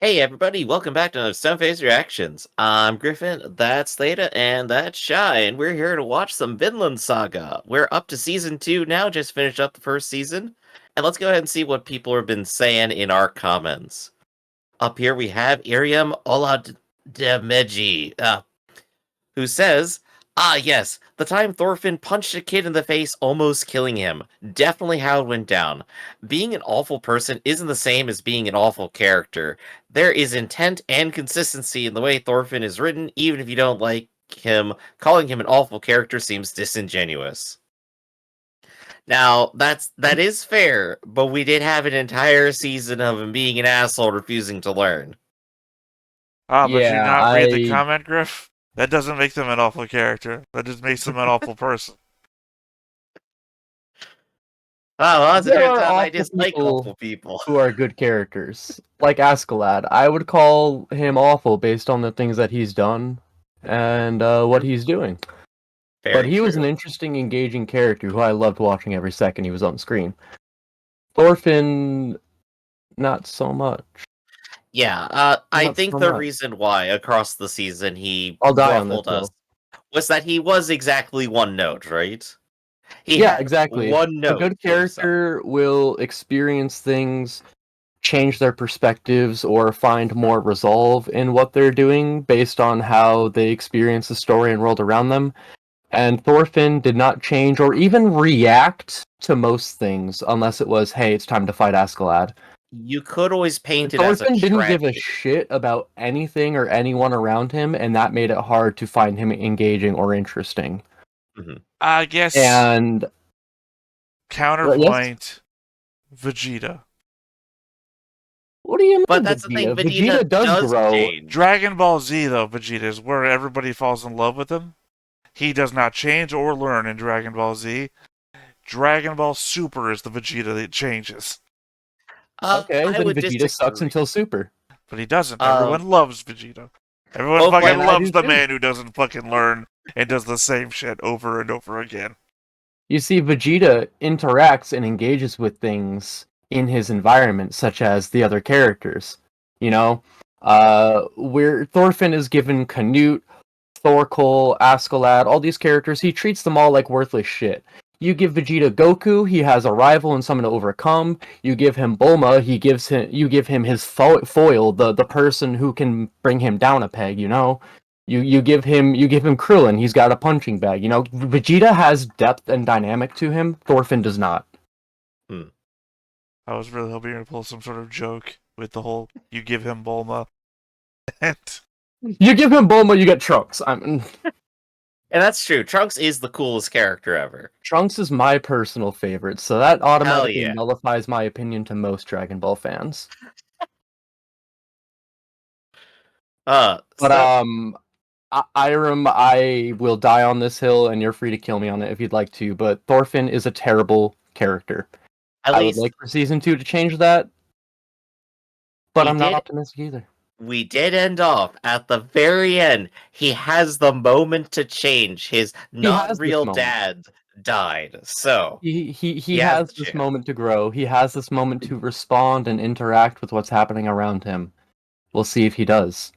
Hey everybody, welcome back to another Stoneface Reactions. I'm Griffin, that's Theta, and that's Shy, and we're here to watch some Vinland Saga. We're up to Season 2 now, just finished up the first season, and let's go ahead and see what people have been saying in our comments. Up here we have Iriam Olademeji, who says, "Ah, yes, the time Thorfinn punched a kid in the face, almost killing him. Definitely how it went down. Being an awful person isn't the same as being an awful character. There is intent and consistency in the way Thorfinn is written, even if you don't like him. Calling him an awful character seems disingenuous." Now, that is fair, but we did have an entire season of him being an asshole refusing to learn. But you Yeah, not read the I comment, Griff? That doesn't make them an awful character. That just makes them an awful person. Oh, lots of there different are times I awful dislike people awful people. who are good characters. Like Askeladd. I would call him awful based on the things that he's done and what he's doing. But Very he was an true. interesting, engaging character who I loved watching every second he was on screen. Thorfinn, not so much. Yeah, I Not think so the much. reason why across the season he I'll die on this ruffled us hill. was that he was exactly one note, right? He Yeah, had exactly. one A note good to himself. character will experience things, change their perspectives, or find more resolve in what they're doing based on how they experience the story and world around them. And Thorfinn did not change or even react to most things unless it was, hey, it's time to fight Askeladd. You could always paint it as a Thorfinn didn't give a tragedy. shit about anything or anyone around him, and that made it hard to find him engaging or interesting. Mhm. I guess And yes, counterpoint Vegeta. what do you But mean, that's the thing, Vegeta? Vegeta Vegeta does does grow. change. Dragon Ball Z, though, Vegeta is where everybody falls in love with him. He does not change or learn in Dragon Ball Z. Dragon Ball Super is the Vegeta that changes. Okay, I then would Vegeta sucks disagree. until Super. But he doesn't. Um, Everyone loves Vegeta. Everyone both fucking like And I do loves the too. man who doesn't fucking learn and does the same shit over and over again. You see, Vegeta interacts and engages with things in his environment, such as the other characters. You know, where Thorfinn is given Canute, Thorkel, Askeladd, all these characters, he treats them all like worthless shit. You give Vegeta Goku, he has a rival and someone to overcome. You give him Bulma, you give him his foil, the person who can bring him down a peg. You give him Krillin, he's got a punching bag. Vegeta has depth and dynamic to him. Thorfinn does not. hmm. I was really hoping you were going to pull some sort of joke with the whole you give him Bulma. And You give him Bulma, you get Trunks. And that's true. Trunks is the coolest character ever. Trunks is my personal favorite, so that Hell automatically yeah. nullifies my opinion to most Dragon Ball fans. But So Irem, I will die on this hill, and you're free to kill me on it if you'd like to. But Thorfinn is a terrible character. at I would least like for season 2 to change that, but we I'm not did optimistic either. we did end off at the very end. He has the moment to change. His He not has this real moment. dad died, so He he has has the this chance. moment to grow. He has this moment to respond and interact with what's happening around him. We'll see if he does.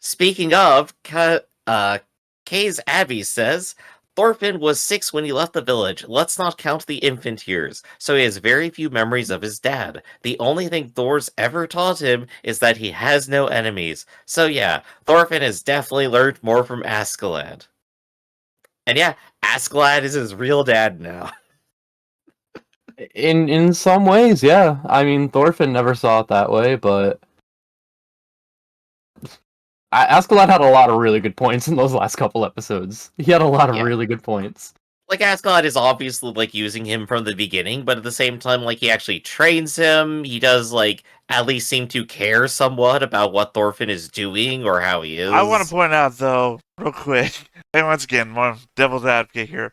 Speaking of, Kay's Abby says, Thorfinn was 6 when he left the village. Let's not count the infant years. So he has very few memories of his dad. The only thing Thor's ever taught him is that he has no enemies. So yeah, Thorfinn has definitely learned more from Askeladd. And yeah, Askeladd is his real dad now. In some ways, yeah. I mean, Thorfinn never saw it that way, but Askeladd had a lot of really good points in those last couple episodes. He had a lot of Yeah. really good points. Like, Askeladd is obviously, like, using him from the beginning, but at the same time, like, he actually trains him. He does, like, at least seem to care somewhat about what Thorfinn is doing or how he I want to is. point out, though, real quick, and once again, more devil's advocate here.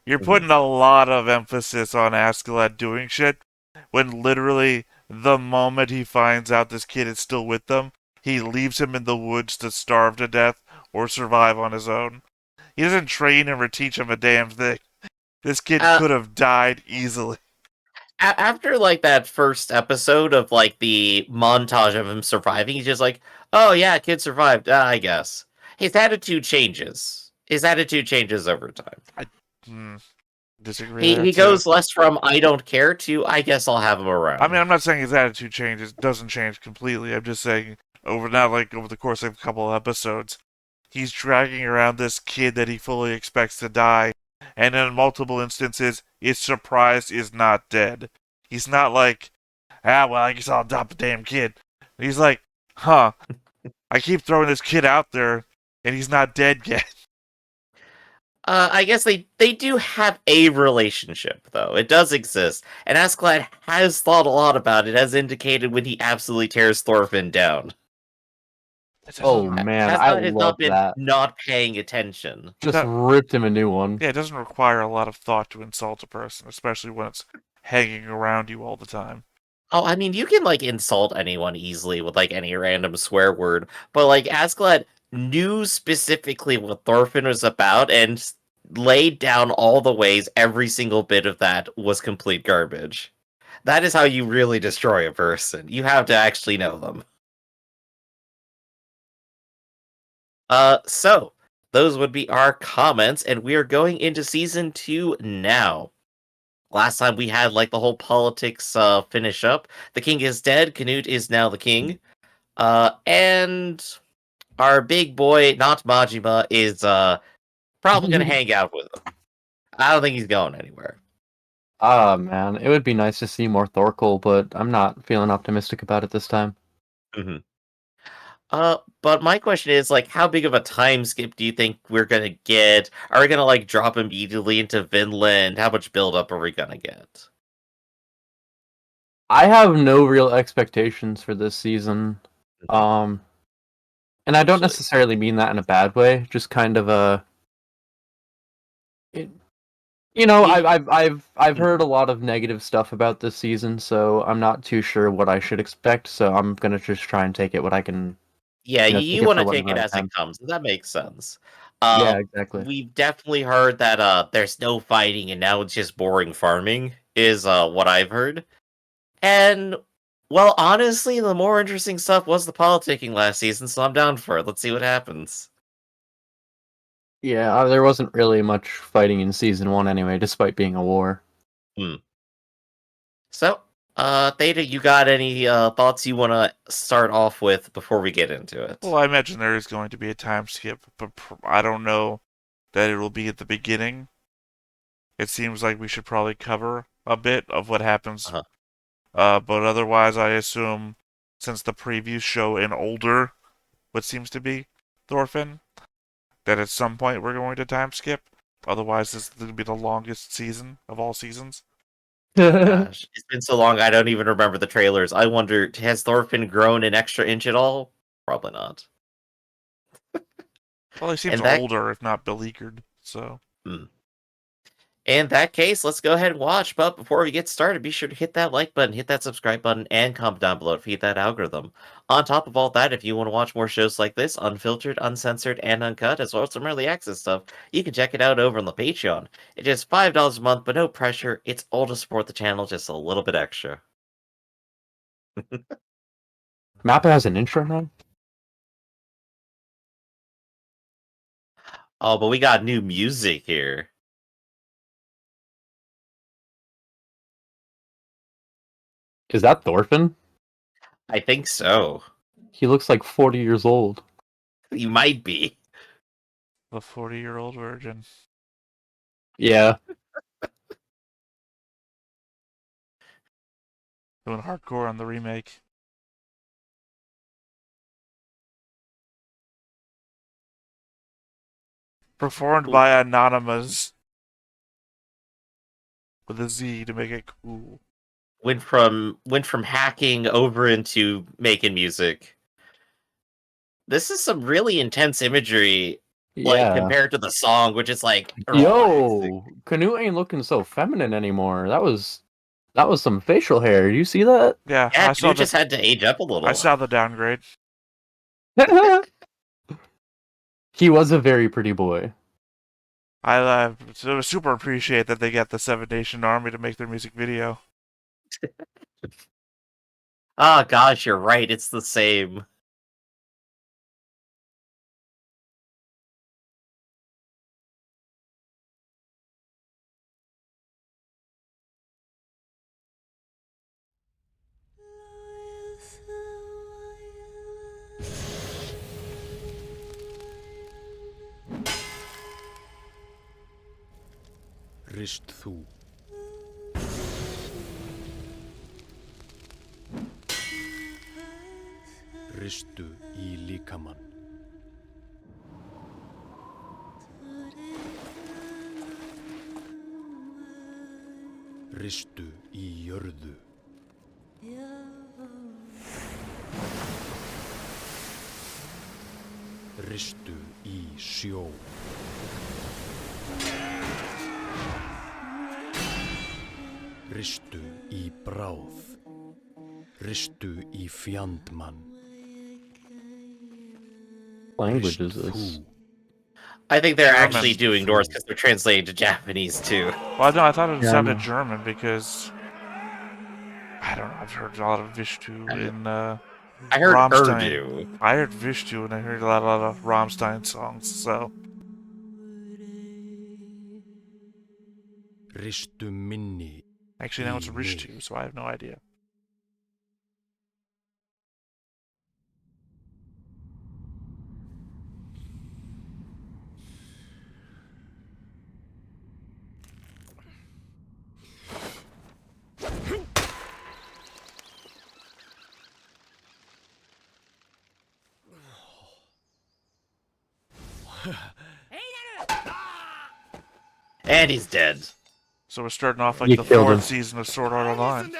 You're Mhm. putting a lot of emphasis on Askeladd doing shit when literally the moment he finds out this kid is still with them, he leaves him in the woods to starve to death or survive on his own. He doesn't train him or teach him a damn thing. This kid Uh, could have died easily. after like that first episode of like the montage of him surviving, he's just like, "Oh yeah, kid survived. I guess." His attitude changes. His attitude changes over time. Hmm, disagree He there he too. goes less from "I don't care" to "I guess I'll have him I mean, around." I'm not saying his attitude changes, doesn't change completely. I'm just saying over the course of a couple of episodes, he's dragging around this kid that he fully expects to die, and in multiple instances is surprised is not dead. He's not like, well, I guess I'll adopt the damn kid. He's like, huh, I keep throwing this kid out there, and he's not dead yet. I guess they do have a relationship, though. It does exist, and Askeladd has thought a lot about it, as indicated when he absolutely tears Thorfinn down. It Oh doesn't, man, I Askeladd has love not been that. not paying attention. it Just do- ripped him a new one. yeah, it doesn't require a lot of thought to insult a person, especially when it's hanging around you all the time. Oh, I mean, you can like insult anyone easily with like any random swear word, but like Askeladd knew specifically what Thorfinn was about and laid down all the ways every single bit of that was complete garbage. That is how you really destroy a person. You have to actually know them. So those would be our comments, and we are going into season 2 now. Last time we had like the whole politics finish up. The king is dead. Canute is now the king. And our big boy, not Majima, is probably gonna hang out with him. I don't think he's going anywhere. Ah man, it would be nice to see more Thorkel, but I'm not feeling optimistic about it this time. hmm but my question is like, how big of a time skip do you think we're gonna get? Are we gonna like drop immediately into Vinland? How much build up are we gonna get? I have no real expectations for this season. Um, and I don't Actually, necessarily mean that in a bad way. Just kind of a, it, y- I've heard a lot of negative stuff about this season, so I'm not too sure what I should expect. So I'm gonna just try and take it what I can, yeah, take you it want for to take whatever it I as it can. comes. That makes sense. Yeah, exactly. We've definitely heard that there's no fighting and now it's just boring farming is what I've heard. And well, honestly, the more interesting stuff was the politicking last season, so I'm down for it. Let's see what happens. Yeah, there wasn't really much fighting in season one anyway, despite being a war. Hmm. So, Theta, you got any thoughts you want to start off with before we get into Well, it? I imagine there is going to be a time skip, but I don't know that it will be at the beginning. It seems like we should probably cover a bit of what happens. Uh-huh. But otherwise, I assume since the previews show an older, what seems to be Thorfinn, that at some point we're going to time skip. Otherwise, this is going to be the longest season of all seasons. Gosh, it's been so long I don't even remember the trailers. I wonder, has Thorfinn grown an extra inch at all? Probably not. Well, he seems And that older, if not beleaguered. So, hmm. In that case, let's go ahead and watch. But before we get started, be sure to hit that like button, hit that subscribe button, and comment down below to feed that algorithm. On top of all that, if you want to watch more shows like this, unfiltered, uncensored, and uncut, as well as some early access stuff, you can check it out over on the Patreon. It is $5 a month, but no pressure. It's all to support the channel just a little bit extra. Mappa has an intro now? Oh, but we got new music here. Is that Thorfinn? I think so. He looks like 40 years old. You might be. the 40-year-old virgin. Yeah. Doing hardcore on the remake. Performed by Anonymous with a Z to make it cool. Went from hacking over into making music. This is some really intense imagery, like Yeah. compared to the song, which is like relaxing. Yo, Canute ain't looking so feminine anymore. That was some facial hair. You see that? Yeah, Yeah, Canoe just had to age up a I little. saw the downgrade. He was a very pretty boy. I super appreciate that they got the Seven Nation Army to make their music video. Oh gosh, you're right. It's the same. Rist þú. Ristu í líkamann. Ristu í jörðu. Ristu í sjó. Ristu í bráð. Ristu í fjandmann. Language is Rist this? þú. I think they're German. actually doing Norse because they're translating to Japanese too. Well, no, I thought it Yeah, sounded no. German because I don't know. I've heard a lot of Vishtu in I heard Rammstein. Urdu. I heard Vishtu and I heard a lot of Rammstein songs. So Ristu minni. actually now it's Í Rishtu, mig. so I have no idea. And he's dead. So we're starting off like You the killed fourth him. season of Sword Art Online.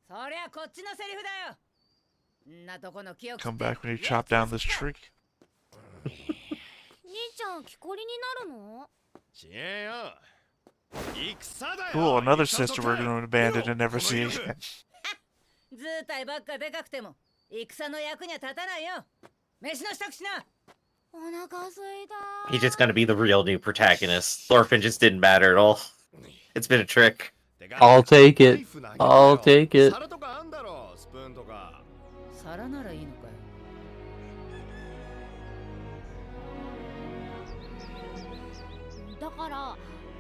そりゃこっちのセリフだよ。んなとこの木を切って Come back when you chop down this tree. 兄ちゃん木こりになるの？ちげえよ。戦だよ。 Cool, another sister we're going to abandon and never see again. 図体ばっかでかくても戦の役には立たないよ。飯の支度しな。お腹すいた。 He's just gonna be the real new protagonist. Thorfinn just didn't matter at all. It's been a trick. I'll take it. I'll take it. 皿とかあんだろ、スプーンとか。皿ならいいのかよ。だから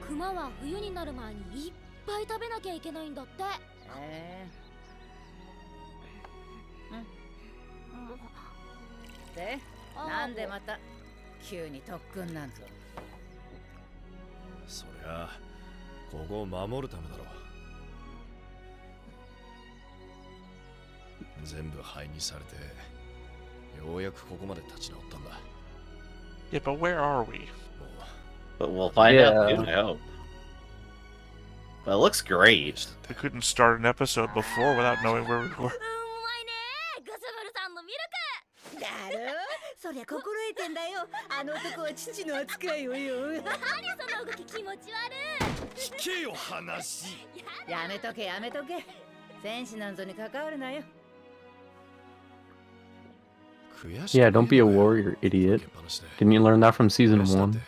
クマは冬になる前にいっぱい食べなきゃいけないんだって。で、なんでまた急に特訓なんぞ。そりゃここを守るためだろ。全部灰にされて、ようやくここまで立ち直ったんだ。 Yeah, but where are we? もう But we'll find out Yeah. soon, I hope. But it looks great. We couldn't start an episode before without knowing where we were. うまいねグスブルさんのミルク。だろ？そりゃ心得てんだよ。あの男は父の扱いをよ。何その動き気持ち悪い。聞けよ話。やめとけやめとけ。戦士なんぞに関わるなよ。悔しく Yeah, ない don't be a のかよ warrior, idiot. かけっぱなしで Didn't you learn that from season 悔しだっ 1? て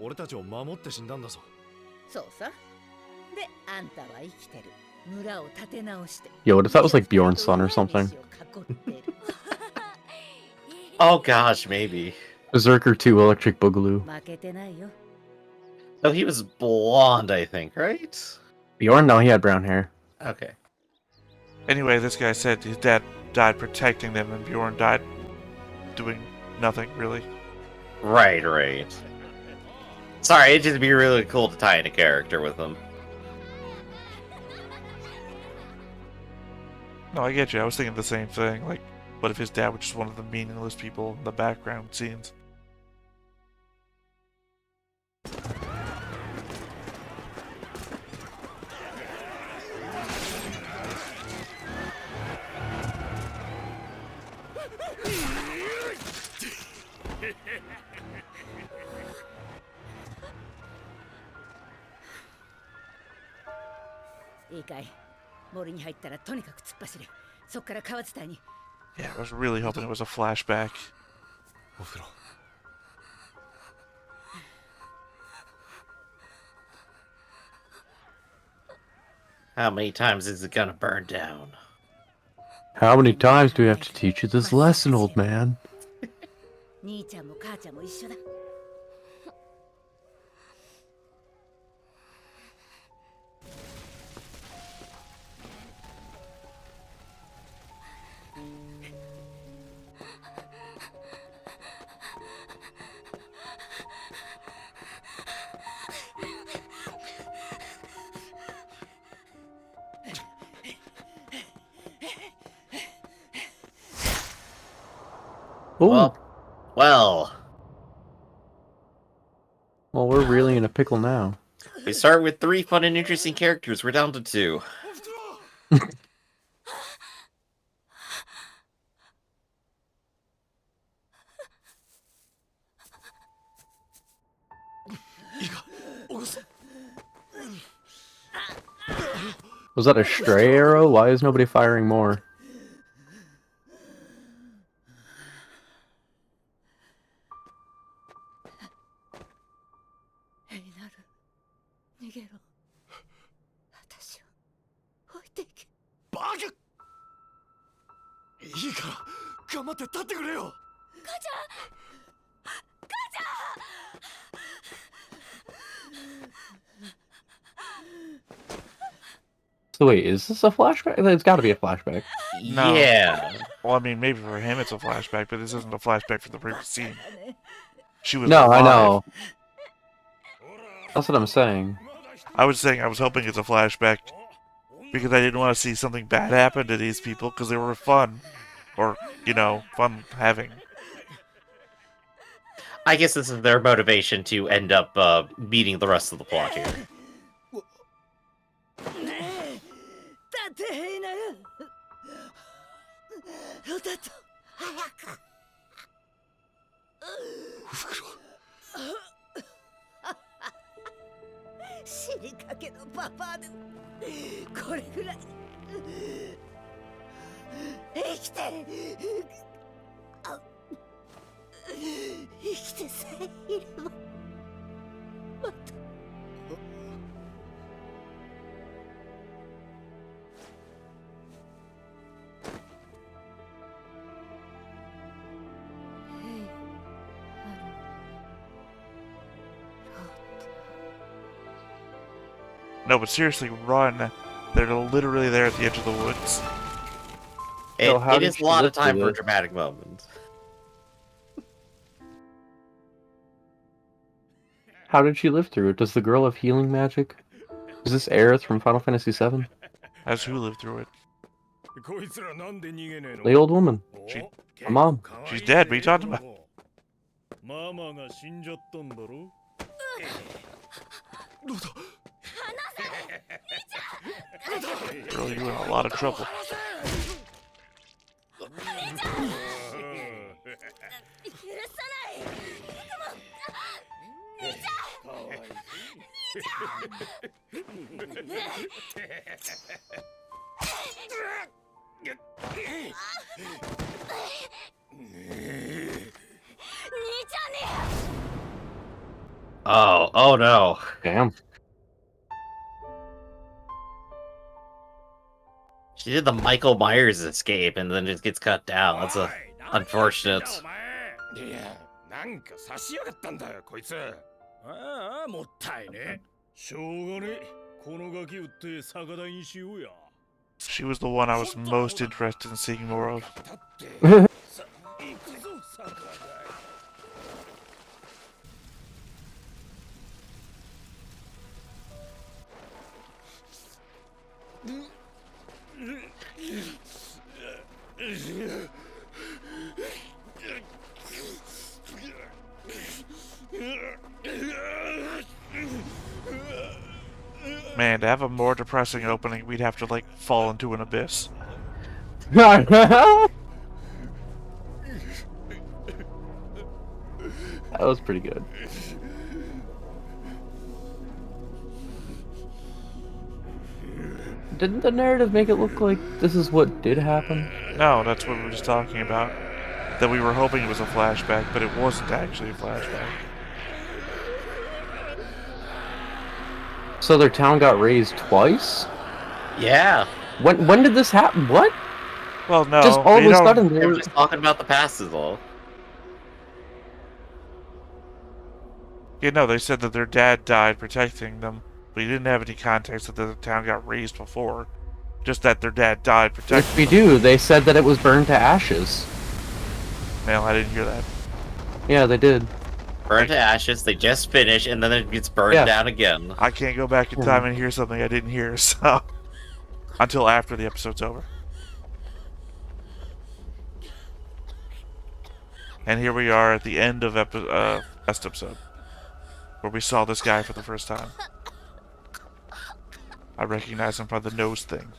俺たちを守って死んだんだぞ。そうさ。で、あんたは生きてる。村を立て直して。 Yo, what if that was like Bjorn's son or something? Oh gosh, maybe. Berserker 2 Electric Boogaloo. 負けてないよ。 Oh, he was blonde, I think, right? Bjorn? No, he had brown hair. Okay. Anyway, this guy said his dad died protecting them and Bjorn died doing nothing, really. Right, right. Sorry, it'd just be really cool to tie in a character with him. No, I get you. I was thinking the same thing. Like, what if his dad was just one of the meaningless people in the background scenes? Yeah, I was really hoping it was a flashback. お風呂。How many times is it gonna burn down? How many times do we have to teach you this lesson, old man? 兄ちゃんも母ちゃんも一緒だ。Ooh. Well, Well, we're really in a pickle now. we start with 3 fun and interesting characters. We're down to 2. Was that a stray arrow? Why is nobody firing more? エイナル、逃げろ。私を置いていけ。バカ！いいから頑張って立ってくれよ。 So wait, is this a flashback? It's got to be a flashback. No. Yeah. Well, I mean, maybe for him it's a flashback, but this isn't a flashback from the previous scene. She was No, I alive. know. That's what I'm saying. I was saying I was hoping it's a flashback because I didn't want to see something bad happen to these people because they were fun. Or, you know, fun having. I guess this is their motivation to end up meeting the rest of the plot here. 立てエイナル。ロタと早く。死にかけのパパでもこれぐらい生きて生きてさえいればまた。No, but seriously, run. They're literally there at the edge of the woods. So how It did is a she lot live of time through for this? dramatic moments. How did she live through it? Does the girl have healing magic? Is this Aerith from Final Fantasy VII? As who lived through it? The old woman. She- My mom. She's dead. What are you talking about? ママが死んじゃったんだろ Girl, you're in a lot of trouble. 許さない兄ちゃんに Oh no. Damn. She did the Michael Myers escape and then just gets cut down. That's unfortunate. いや、なんか差しやがったんだよ、こいつ。ああ、もったいね。しょうがねえ。このガキ売って酒代にしようや。 She was the one I was most interested in seeing more of. だってさあ、行くぞ、酒代。Man, to have a more depressing opening, we'd have to, like, fall into an abyss. That was pretty good. Didn't the narrative make it look like this is what did happen? No, that's what we were just talking about. That we were hoping it was a flashback, but it wasn't actually a flashback. So their town got raised twice? Yeah. When did this happen? What? Well, no. Just all of you a don't- sudden, They were just talking about the past is all. You know, they said that their dad died protecting them, but you didn't have any context that the town got razed before. Just that their dad died protecting Yes, we them. do. They said that it was burned to ashes. No, I didn't hear that. Yeah, they did. Burned to ashes, they just finish, and then it gets burned Yeah. down again. I can't go back in time and hear something I didn't hear, so... Until after the episode's over. And here we are at the end of last episode, where we saw this guy for the first time. I recognize him by the nose thing.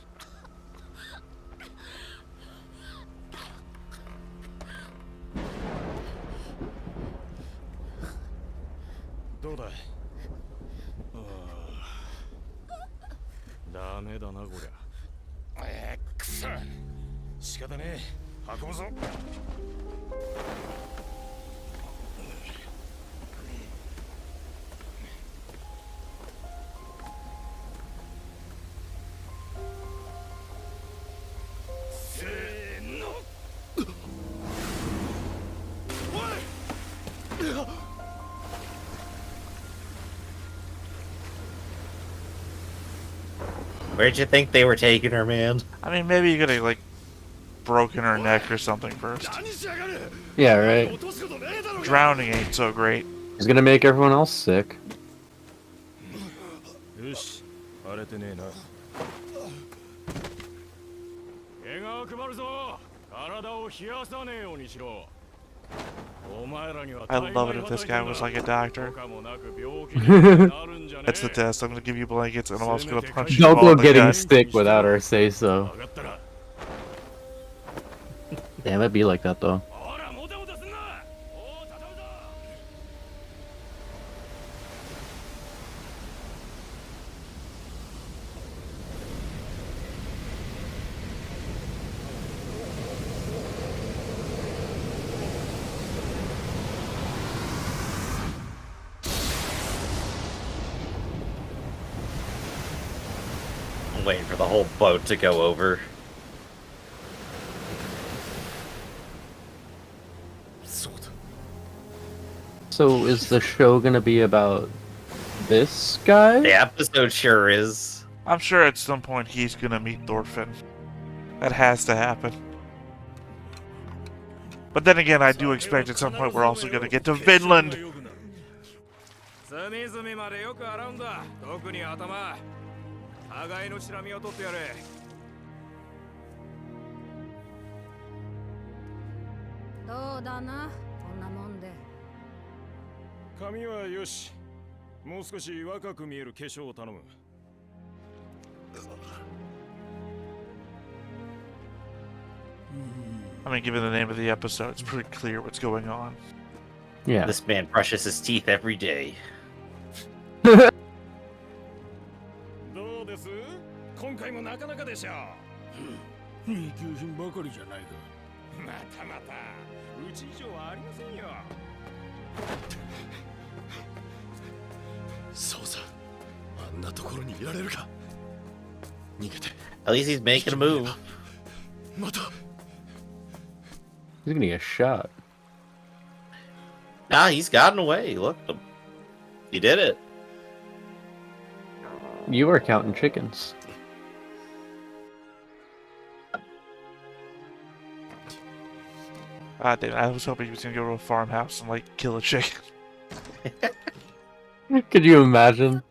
Where'd you think they were taking her, man? I mean, maybe you could have, like, broken her neck or something first. Yeah, right. Drowning ain't so great. He's gonna make everyone else sick. よし荒れてねえな怪我を配るぞ体を冷やさねえようにしろ I love it if this guy was like a doctor. That's the test. I'm gonna give you blankets and I'm also gonna punch you Don't all go in the getting gut. sick without our say so. Damn, it'd be like that though. I'm waiting for the whole boat to go over. So is the show gonna be about this guy? The episode sure is. I'm sure at some point he's gonna meet Thorfinn. That has to happen. But then again, I do expect at some point we're also gonna get to Vinland. 隅々までよく洗うんだ特に頭互いのシラミを取ってやれどうだなこんなもんで髪はよしもう少し若く見える化粧を頼む I mean, given the name of the episode, it's pretty clear what's going on. Yeah. This man brushes his teeth every day. どうです今回もなかなかでしょう二級品ばかりじゃないかまたまたうち以上はありませんよそうさあんなところにいられるか逃げて At least he's making a move. また He's gonna get shot. Nah, he's gotten away. Look, he did it. You were counting chickens. Ah, damn, I was hoping he was gonna go to a farmhouse and, like, kill a chicken. Could you imagine?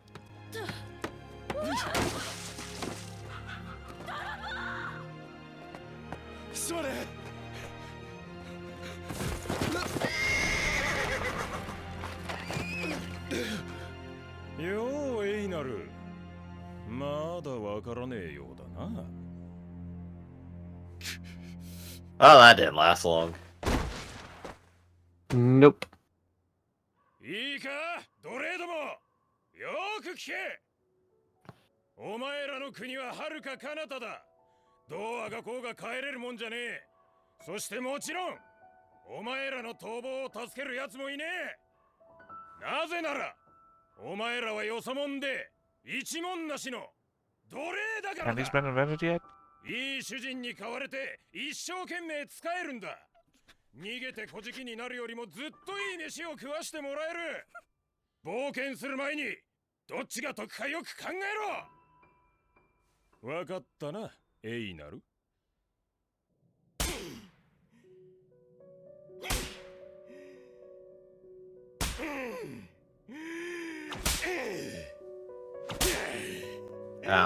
Yo, エイナルまだわからねえようだな Oh, that didn't last long. Nope. いいか奴隷どもよーく聞けお前らの国は遥か彼方だどうあがこうが帰れるもんじゃねえそしてもちろんお前らの逃亡を助ける奴もいねえなぜならお前らはよそもんで一文なしの奴隷だから And he's だ。 been invented yet? いい主人に買われて一生懸命使えるんだ。逃げて小じきになるよりもずっといい飯を食わしてもらえる。冒険する前にどっちが得かよく考えろ。わかったな、エイナル。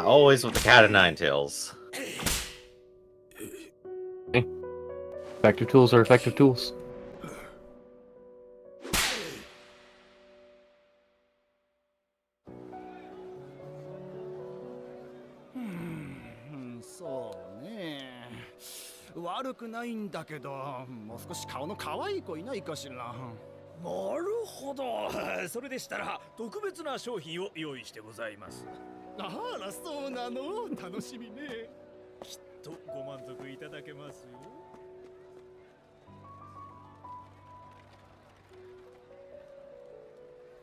Always with the cat of nine tails. Effective tools are effective tools. そうね。悪くないんだけど、もう少し顔の可愛い子いないかしら。なるほど。それでしたら特別な商品を用意してございます。あら、そうなの。楽しみね。きっとご満足いただけますよ。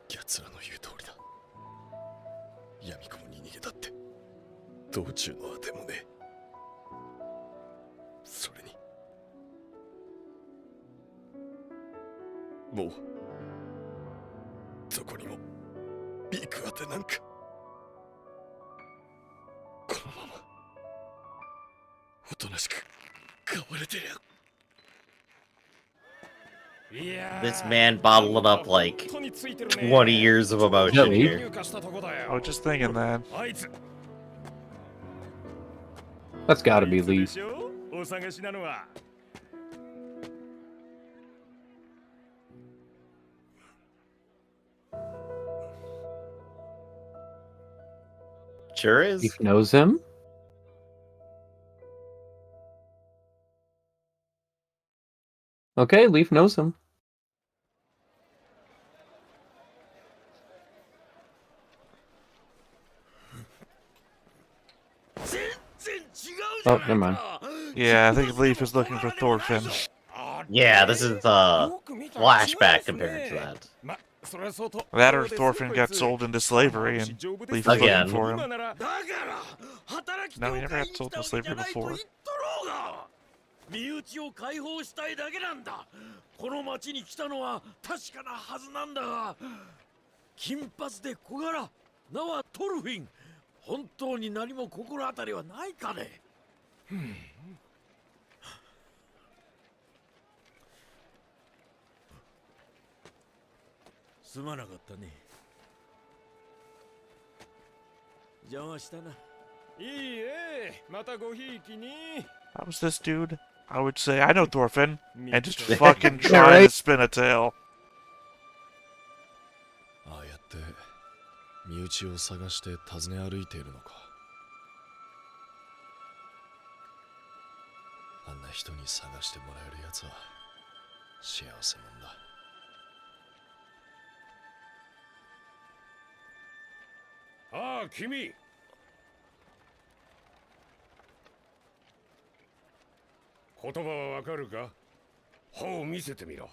奴らの言う通りだ。闇雲に逃げたって道中のあてもね。それにもうどこにも行くあてなんか。このままおとなしく飼われてりゃ。 This man bottled up like 20 years of emotion here. I was just thinking that. That's gotta be Leaf. Sure is. Leaf knows him. Okay, Leaf knows him. Oh, never mind. Yeah, I think Leaf is looking for Thorfinn. Yeah, this is flashback compared to that. That or Thorfinn got sold into slavery and Leaf is Again. looking for him. No, he never got sold into slavery before. 身内を解放したいだけなんだ。この町に来たのは確かなはずなんだが、金髪で小柄、名はトルフィン。本当に何も心当たりはないかね。すまなかったね。邪魔したな。いいえ、またごひいきに。 How was this dude? I would say, I know Thorfinn, and just fucking try to spin a tail. ああやって身内を探して訪ね歩いているのか。あんな人に探してもらえるやつは幸せもんだ。ああ、君。言葉はわかるか？歯を見せてみろ。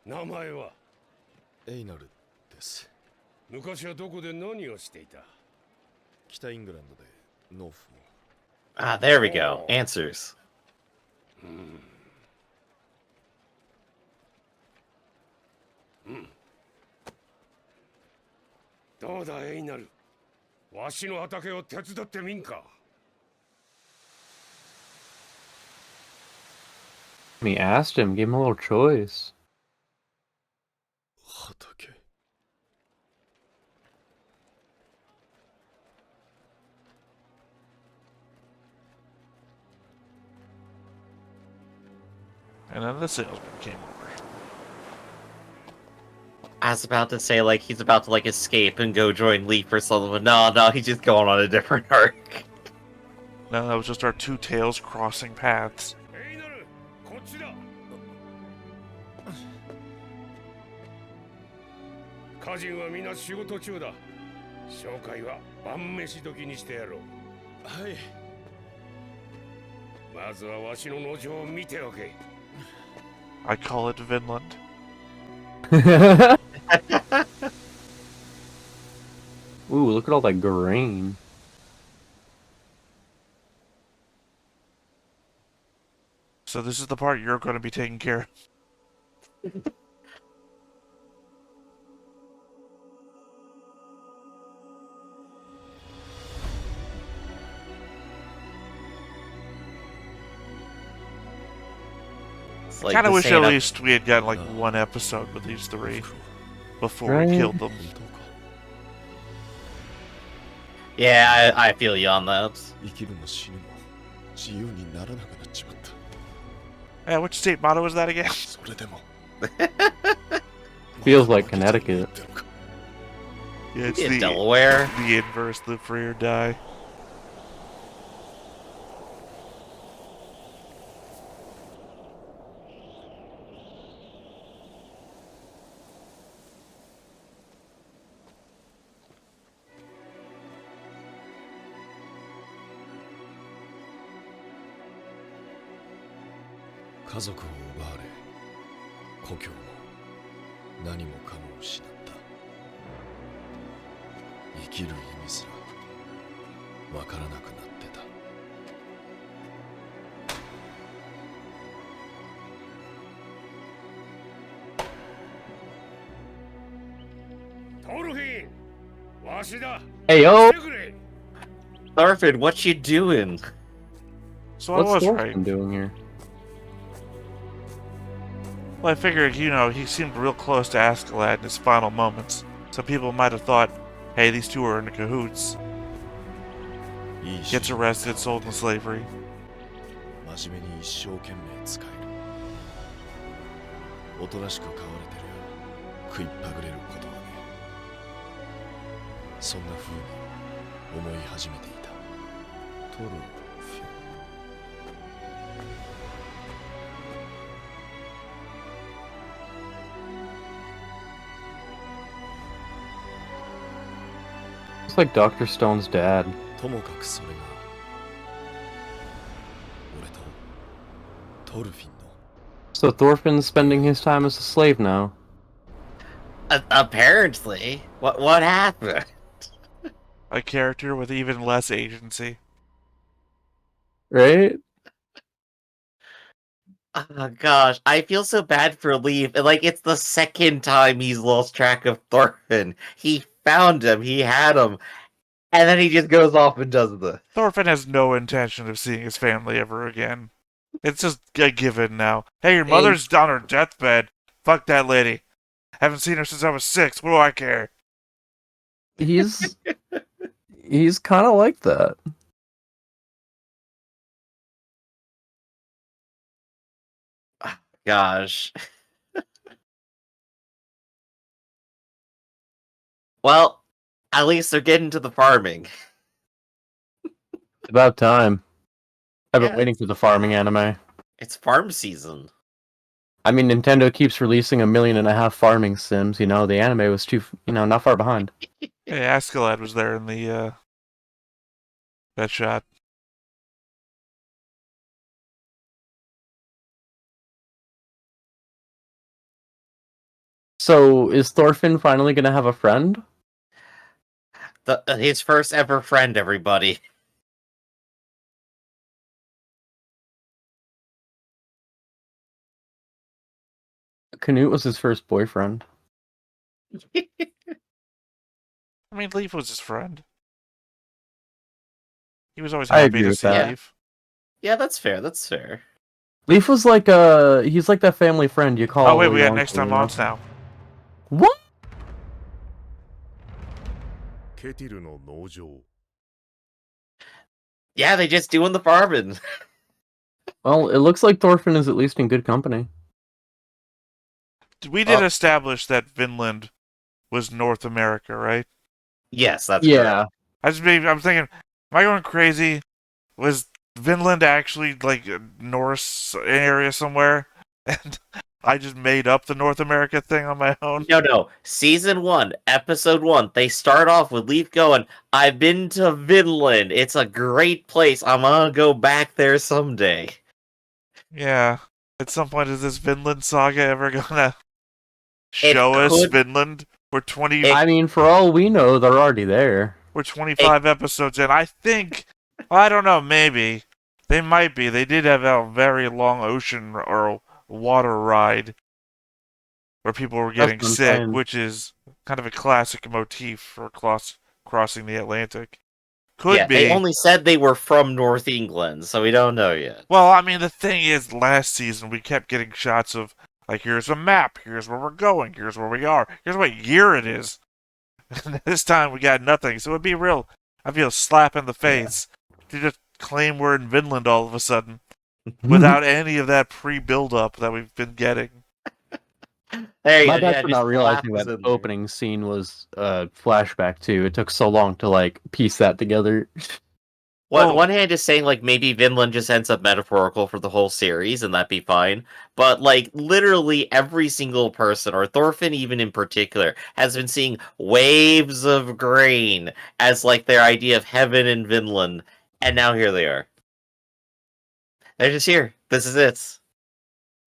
名前は？エイナルです。昔はどこで何をしていた？北イングランドで農夫を。Ah, there we go. Answers. どうだエイナル、わしの畑を手伝ってみんか。 He asked him, gave him a little choice. 畑。And then the salesman came over. I was about to say, like, he's about to, like, escape and go join Leaf or something, but no, he's just going on a different arc. No, that was just our two tails crossing paths. エイナル、こっちだ。家人は皆仕事中だ。紹介は晩飯時にしてやろう。はい。まずはわしの農場を見ておけ。 I call it Vinland. Ooh, look at all that grain. So this is the part you're going to be taking care of. Like Kind of the wish at Santa- least we had gotten like one episode with these three before Right. we killed them. 本当か Yeah, I feel you on that. 生きるも死ぬも自由にならなくなっちまった Yeah, which state motto was that again? それでも Feels like Connecticut. Yeah, it's In the Delaware. inverse, live free or die.「家族を奪われ故郷も何もかも失った」「生きる意味すらわからなくなってた」トルフィン、わしだ。 Hey yo, 来てくれ。 Thorfinn, what you doing? So I what's was right. Thorfinn doing here? Well, I figured, you know, he seemed real close to Askeladd in his final moments. So people might have thought, hey, these two are in cahoots. いいし Gets arrested, sold into slavery. 真面目に一生懸命使えるおとなしく飼われてる食いっぱぐれることはねそんな風に思い始めていたトルフィン It's like Dr. Stone's dad. ともかくそれが俺とトルフィンの So Thorfinn's spending his time as a slave now. Apparently. What happened? A character with even less agency. Right? Oh gosh, I feel so bad for Leaf. Like, it's the second time he's lost track of Thorfinn. He found him, he had him, and then he just goes off and does the... Thorfinn has no intention of seeing his family ever again. It's just a given now. Hey, your mother's on her deathbed. Fuck that lady. Haven't seen her since I was 6. What do I care? He's kind of like that. Gosh. Well, at least they're getting to the farming. It's about time. I've been Yeah. waiting for the farming anime. It's farm season. I mean, Nintendo keeps releasing 1.5 million farming sims. You know, the anime was not far behind. Hey, Askeladd was there in the, that shot. So, is Thorfinn finally gonna have a friend? His first ever friend, everybody. Canute was his first boyfriend. I mean, Leaf was his friend. He was always I happy agree to with see that. Leaf. Yeah, that's fair, that's fair. Leaf was like he's like that family friend you call. Oh, wait, we your got next uncle, time you know? on now. What? ケティルの農場。 Yeah, they just doing the farming. Well, it looks like Thorfinn is at least in good company. We did Oh. establish that Vinland was North America, right? Yes, that's Yeah. I'm thinking, am I going crazy? Was Vinland actually like a Norse area somewhere? And I just made up the North America thing on my own. No. Season 1, episode 1. They start off with Leaf going, "I've been to Vinland. It's a great place. I'm gonna go back there someday." Yeah. At some point, is this Vinland Saga ever gonna show us Vinland? I mean, for all we know, they're already there. We're 25 episodes in. I think, I don't know, maybe. They might be. They did have a very long ocean or water ride where people were getting sick, which is kind of a classic motif for crossing the Atlantic. Could be. They only said they were from North England, so we don't know yet. Well, I mean, the thing is, last season we kept getting shots of, like, here's a map, here's where we're going, here's where we are, here's what year it is. And this time we got nothing, so it'd be real, I feel, slap in the face to just claim we're in Vinland all of a sudden without any of that pre-build-up that we've been getting. My bad for not realizing that the opening scene was a flashback too. It took so long to like piece that together. One hand is saying like maybe Vinland just ends up metaphorical for the whole series and that'd be fine. But like literally every single person, or Thorfinn even in particular, has been seeing waves of grain as like their idea of heaven in Vinland. And now here they are. They're just here. This is it.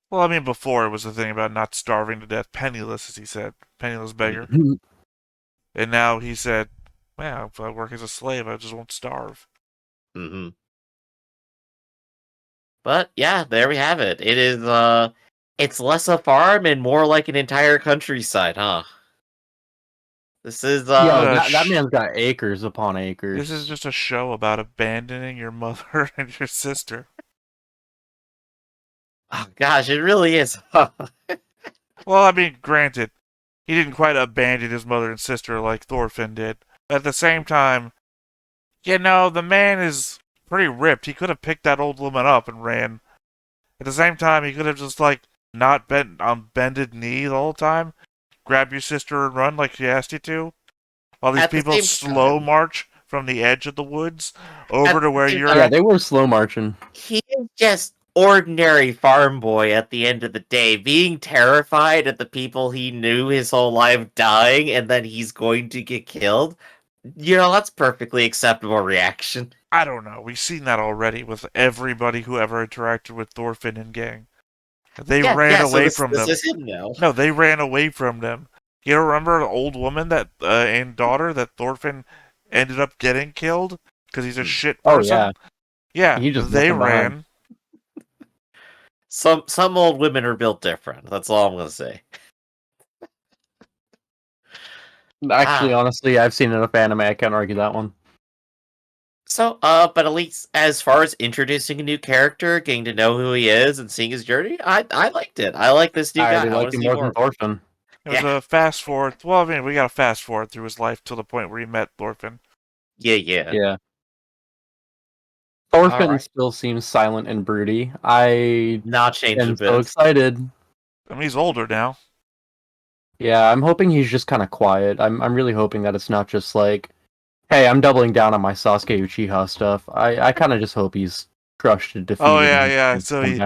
Well, I mean, before it was the thing about not starving to death, penniless, as he said, penniless beggar. And now he said, "Man, if I work as a slave, I just won't starve." Mm-hmm. But yeah, there we have it. It is it's less a farm and more like an entire countryside, huh? This is that man's got acres upon acres. This is just a show about abandoning your mother and your sister. Oh gosh, it really is. Well, I mean, granted, he didn't quite abandon his mother and sister like Thorfinn did. But at the same time, you know, the man is pretty ripped. He could have picked that old woman up and ran. At the same time, he could have just, like, not bent on bended knee the whole time. Grab your sister and run like she asked you to. While these people slow march from the edge of the woods over to where you're at. Yeah, they were slow marching. He is just ordinary farm boy at the end of the day, being terrified at the people he knew his whole life dying and then he's going to get killed. You know, that's perfectly acceptable reaction. I don't know. We've seen that already with everybody who ever interacted with Thorfinn and gang. They ran away from them. This is him now. No, they ran away from them. You remember the old woman that and daughter that Thorfinn ended up getting killed because he's a shit person? Oh, yeah. He just they ran. Some old women are built different. That's all I'm gonna say. Actually, honestly, I've seen enough anime. I can't argue that one. So, but at least as far as introducing a new character, getting to know who he is, and seeing his journey, I liked it. I like this new guy. I liked him more than Thorfinn. It was a fast forward. Well, I mean, we got a fast forward through his life to the point where he met Thorfinn. Yeah. Thorfinn still seems silent and broody. Not changed a bit. So excited. I mean, he's older now. Yeah, I'm hoping he's just kind of quiet. I'm really hoping that it's not just like, hey, I'm doubling down on my Sasuke Uchiha stuff. I kind of just hope he's crushed and defeated. Oh, yeah. So he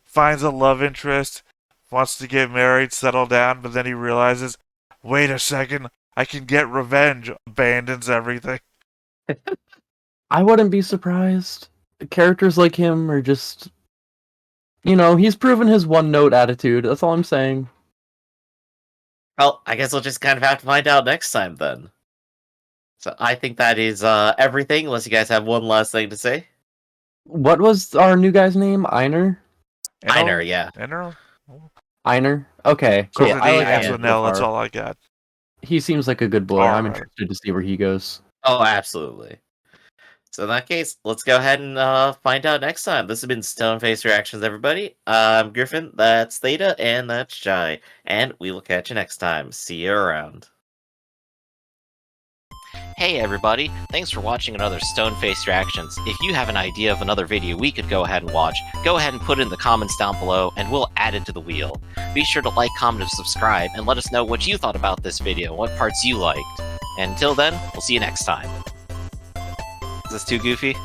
finds a love interest, wants to get married, settle down, but then he realizes, wait a second, I can get revenge, abandons everything. I wouldn't be surprised. Characters like him are just, you know, he's proven his one-note attitude. That's all I'm saying. Well, I guess we'll just kind of have to find out next time then. So I think that is everything, unless you guys have one last thing to say. What was our new guy's name? Einer? Einer, yeah. Einer? Okay, cool. I like Einer. That's all I got. He seems like a good boy. I'm interested to see where he goes. Oh, absolutely. So in that case, let's go ahead and find out next time. This has been Stoneface Reactions, everybody. I'm Griffin, that's Theta, and that's Shy. And we will catch you next time. See you around. Hey everybody, thanks for watching another Stoneface Reactions. If you have an idea of another video we could go ahead and watch, go ahead and put it in the comments down below, and we'll add it to the wheel. Be sure to like, comment, and subscribe, and let us know what you thought about this video, and what parts you liked. And until then, we'll see you next time. Is this too goofy?